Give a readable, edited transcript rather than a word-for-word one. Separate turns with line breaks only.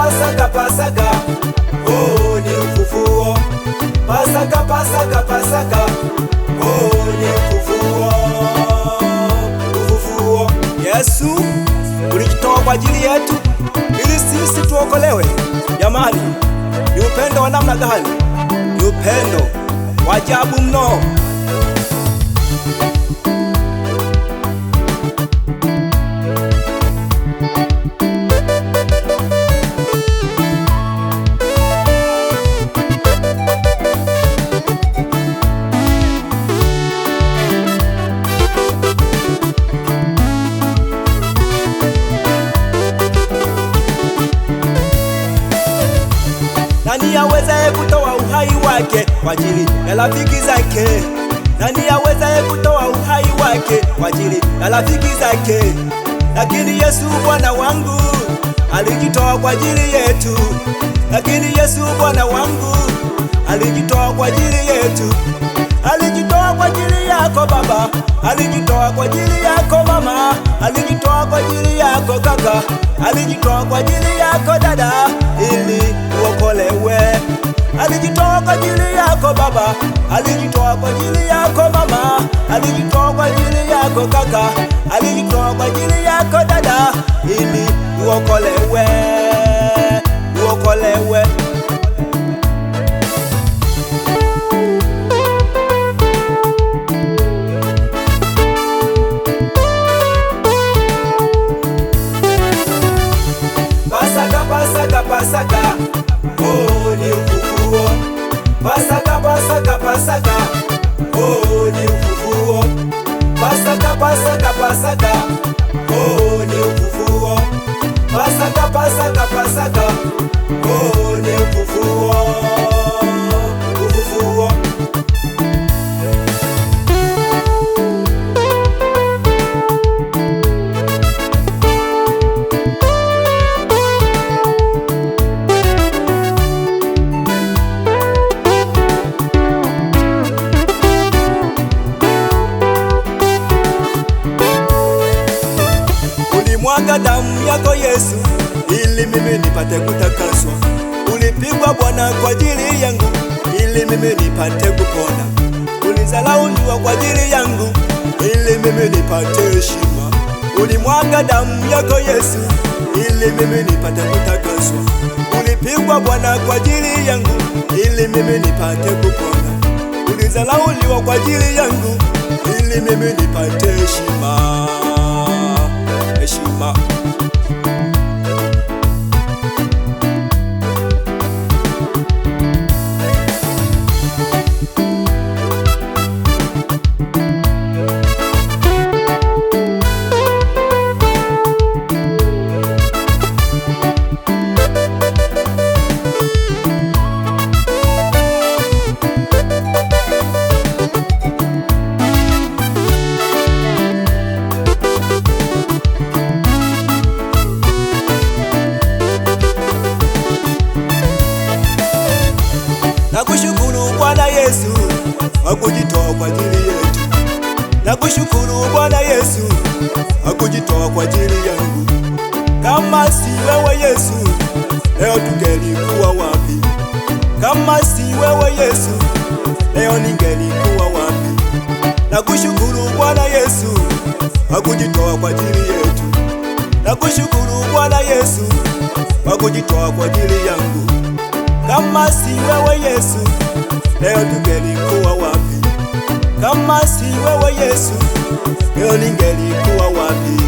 Pasaka, Pasaka, oh ni ufufuo. Pasaka, Pasaka, Pasaka, oh ni ufufuo. Ufufuo. Yesu ulijitoa kwa ajili yetu ili sisi tuokolewe. Jamani, ni upendo wa namna gani? Ni upendo wa ajabu mno. Nani awezaye kutoa uhai wake kwa ajili ya rafiki zake? Nani awezaye kutoa uhai wake kwa ajili ya rafiki zake? Lakini Yesu Bwana wangu alijitoa kwa ajili yetu. Lakini Yesu Bwana wangu alijitoa kwa ajili yetu. Alijitoa kwa ajili yako baba, alijitoa kwa ajili yako mama, alijitoa kwa ajili yako kaka, alijitoa kwa ajili yako dada, ili uokolewe. Alijitoa kwa ajili yako baba, alijitoa kwa ajili yako mama, alijitoa kwa ajili yako kaka, alijitoa kwa ajili yako dada, ili uokolewe, uokolewe. Pasaka, Pasaka, oh ni ufufuo. Pasaka, Pasaka, Pasaka, oh ni ufufuo. Pasaka, Pasaka, Pasaka, oh ni ufufuo. Pasaka, Pasaka, Pasaka, oh ni ufufuo. Ufufuo. Ulimwaga damu yako Yesu ili mimi nipate kutakaswa. Ulipigwa Bwana kwa ajili yangu ili mimi nipate kupona. Ulizalauliwa kwa ajili yangu ili mimi nipate heshima. Ulimwaga damu yako Yesu ili mimi nipate kutakaswa. Ulipigwa Bwana kwa ajili yangu ili mimi nipate kupona. Ulizalauliwa kwa ajili yangu ili mimi nipate heshima. Heshima. Nakushukuru Bwana Yesu hakujitoa kwa ajili yetu. Nakushukuru Bwana Yesu hakujitoa kwa ajili yangu. Kama si wewe Yesu, leo tungelikuwa wapi? Kama si wewe Yesu, leo ningelikuwa wapi? Nakushukuru Bwana Yesu hakujitoa kwa ajili yetu. Nakushukuru Bwana Yesu hakujitoa kwa ajili yangu. Kama si wewe Yesu, leo tungelikuwa wapi? Kama si wewe Yesu, leo ningelikuwa wapi?